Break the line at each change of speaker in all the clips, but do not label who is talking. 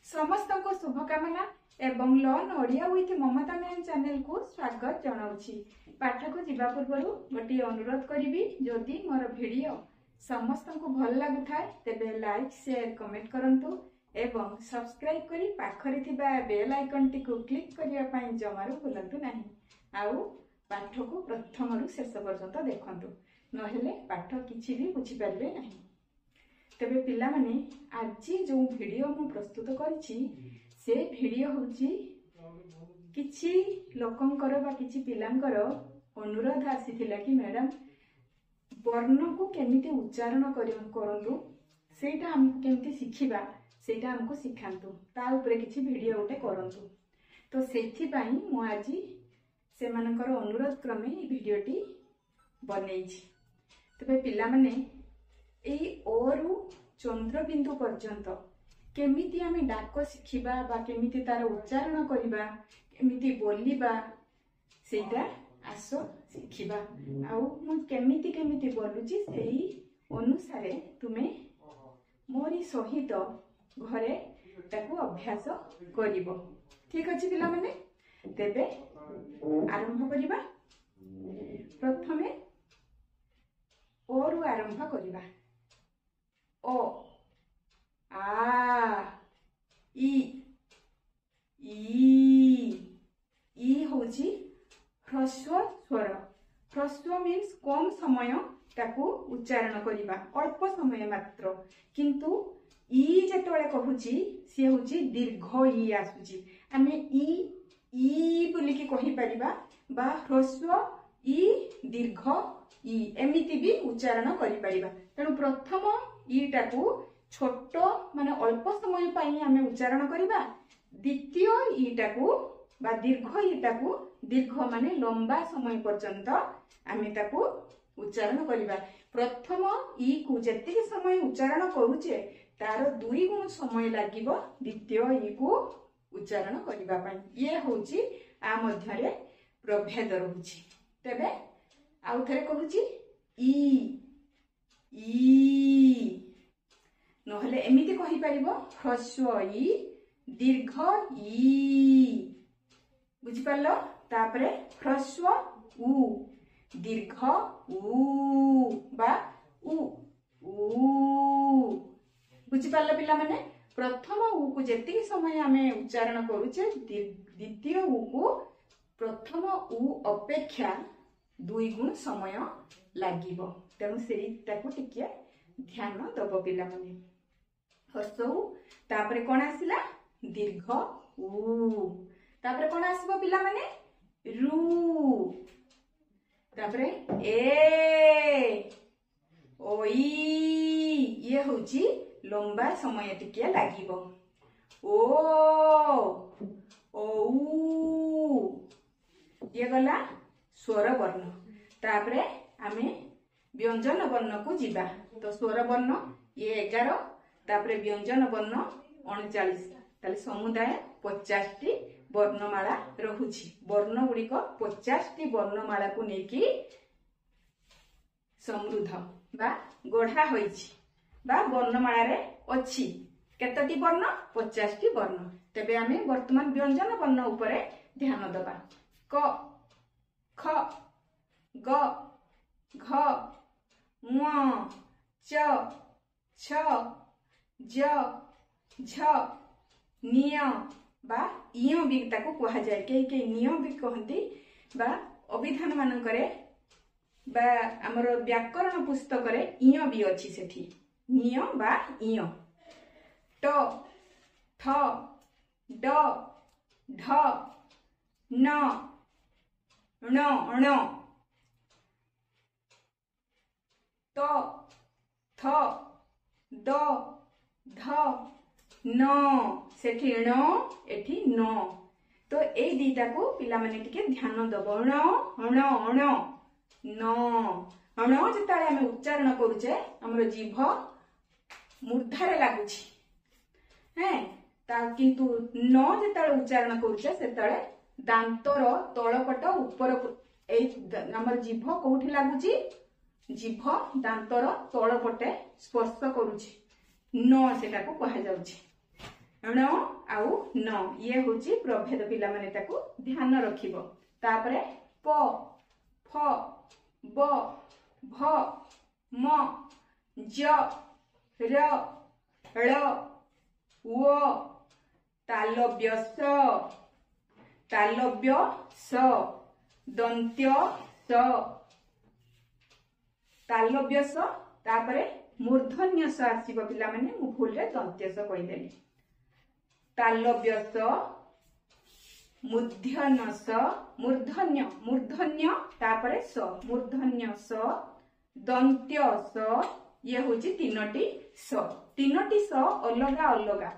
समस्त को शुभकामना एवं learn Odia with Mamata ma'am channel को स्वागत जनाऊँगी। पाठ को जीवा पूर्व गोटे अनुरोध करी जदि मोर वीडियो समस्त को भल लगुए तेबे लाइक शेयर कमेंट करंतु एवं सब्सक्राइब करी पाखरे थिबा बेल आइकन टी को क्लिक करिया पई जमारू भूलंतु नाही। आउ पाठ को प्रथम रु शेष पर्यंत देखंतु नहेले पाठ किछि भी बुझी पारबे नाही। तेबे पिला माने आज जो वीडियो मु प्रस्तुत करिछि से वीडियो होछि किछि लोकंकर बा किछि पिलांकर अनुरोध आसीथिला कि मैडम वर्ण को केमिति उच्चारण करंतु सेटा हमको केमिति शिखिबा सेटा हमको सिखांतु ता ऊपर किछि वीडियो गोटे करंतु। तो सेथि पई मु आज से मानकर अनुरोध क्रमे ई वीडियोटी बनेइछि। तबे पिला माने एई ओरु चंद्रबिंदु पर्यंत केमिति आमे डाक शिखिबा बा केमिति तार उच्चारण करिबा केमिति बोलिबा सेटा आसो शिखिबा। आउ मु केमिति केमिति बोलुची सेही अनुसारे तुमे मोरी सहित घरे ताकू अभ्यास करिवो। ठीक अछि पिला माने तेबे आरंभ करिबा। प्रथमे ओरु आरंभ करिबा। ओ आ इ ई होची ह्रस्व स्वर। ह्रस्व मीन्स कम समय ताकू उच्चारण करिबा अल्प समय मात्र, किंतु ई जेतोळे कहूची सी होची दीर्घ ई आसुची। आमे ई बोली की कहि परिबा बा ह्रस्व ई दीर्घ ई एमिति भी उच्चारण करि परिबा। तेणु प्रथम ई टाकू छोट माने अल्प समय पई आमे उच्चारण करिबा। द्वितीय ई टाकू बा दीर्घ ई टाकू दीर्घ माने लंबा समय पर्यंत आमे ताकू उच्चारण करिबा। प्रथम ई को जेतिक समय उच्चारण करूचे तार 2 गुण समय लागिबो द्वितीय ई को उच्चारण करिबा पई। ये होची आ मध्यरे प्रभेद रहूची। तबे आउ थरे कहूची ई नहले एमिति कहि परिबो ह्रस्व ई दीर्घ ई। बुझि पारलो? तापरे ह्रस्व उ दीर्घ उ बा उ बुझि पारलो पिला माने? प्रथम उ को जेतिक समय आमे उच्चारण करूचे द्वितीय उ को प्रथम उ अपेक्षा 2 गुण समय लागिबो। तेणु सेटाकू टिके ध्यान दबो पिला माने। ह्रस्व तापरे कोन आसिला दीर्घ उ तापरे कोन आसीबो पिला माने रु तापरे ए ओ ई ये होची लंबा समय टिके लागिबो। ओ उ ये गला स्वर वर्ण। तापरे आमे व्यंजन वर्ण को जीवा। तो स्वर वर्ण ये 11 तापरे व्यंजन वर्ण 39 ताले समुदाय 50 टी वर्णमाला रहुची। वर्ण गुड़िक 50 टी वर्णमाला को नेकी समृद्ध बा गढ़ा होईची बा वर्णमाला रे अछि। केतटी वर्ण 50 टी वर्ण। तबे आमे वर्तमान व्यंजन वर्ण उपरे ध्यान दबा। क ख ग घ ङ च छ ज झ निय बा इय भी ताको कहा जाय। के निय भी कहंती बा अभिधान मानकरे बा हमर व्याकरण पुस्तक रे इय भी अछि सेठी निय बा इय। ट ठ ड ढ न ण त थ द ध न सेठी ण एठी न। तो ए दीटा को पिला माने टिके ध्यान दबो। ण जेताले आमे उच्चारण करूचे हमर जीभ मूर्धारे लागुची हैं ता किंतु न जेताले उच्चारण करूचे सेताले दांतर तळपट ऊपर ए हमर जीभ कोठी लागुची जीभ दांतर तळपटे स्पर्श करूची न सेटा को कहा जाउची। ण आउ न ये होची प्रभेद पिला माने ताकू ध्यान रखिबो। तापरे प फ ब भ म ज र ळ व तालव्य स दन्त्य स तालव्य स तापरे मूर्धन्य स आसीबो पिला माने मु भूल रे दन्त्य स कहि देली। तालव्य स मूर्धन्य तापरे स मूर्धन्य स दन्त्य स ये होची तीनोटी स अलगा अलगा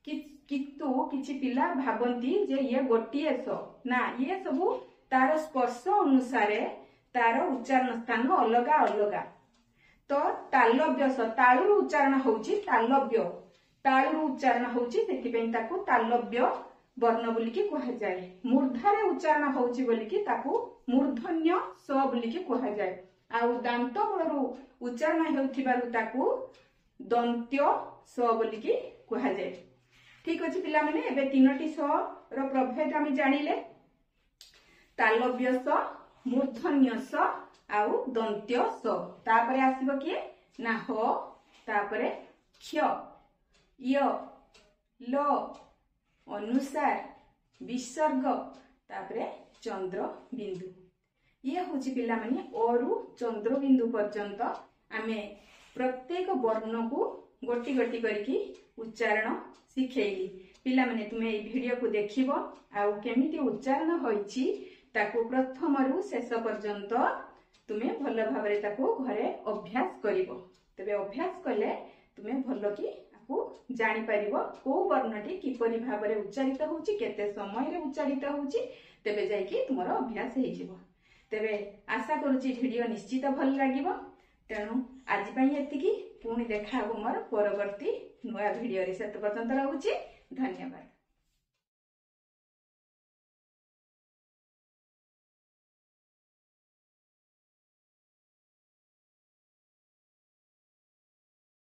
किंतु किछि पिला भाबंती जे ये गोटिए स ना ये सबु तार स्पर्श अनुसार तार उच्चारण स्थान अलगा अलगा। तो तालव्य स ताळुर उच्चारण होची तालव्य ताळुर उच्चारण होची सेति ताकू तालव्य वर्ण बोली की कहा जाए। मूर्धारे उच्चारण होची बोली की ताकू मूर्धन्य स बोली की कहा जाए। आउ दांत मूलरू उच्चारण हेउथिबारु ताकू दन्त्य स बोली की कहा जाए। ठीक अछि पिला माने एबे तीनोटी स रो प्रभेद आमे जानिले। तालव्य स मूर्धन्य स आउ दन्त्य स तापरे आसीबो कि ना ह तापरे क्ष य ल अनुसार विसर्ग तापरे चंद्र बिंदु ये होची पिला माने अरु चंद्र बिंदु पर्यंत आमे प्रत्येक वर्ण को गोटी गोटी करके उच्चारण शिखेली। पिला माने तुमे ए वीडियो को देखिबो आउ केमिति उच्चारण होईची ताकू प्रथम रु शेष पर्यंत तुमे भल भाबरे ताकू घरे अभ्यास करिवो। तबे अभ्यास कले तुमे भल की आकू जानि परिबो को वर्णटी किपरि भाबरे उच्चारित होउची केते समय रे उच्चारित होउची तबे जाई की तुमरो अभ्यास हेइ जिवो। तबे आशा करूची वीडियो निश्चित भल लागिवो। तेणु आज पई एतिकी पुणी देखा हबो मोर परवर्ती नया वीडियो रे सेत पर्यंत रहउची। धन्यवाद।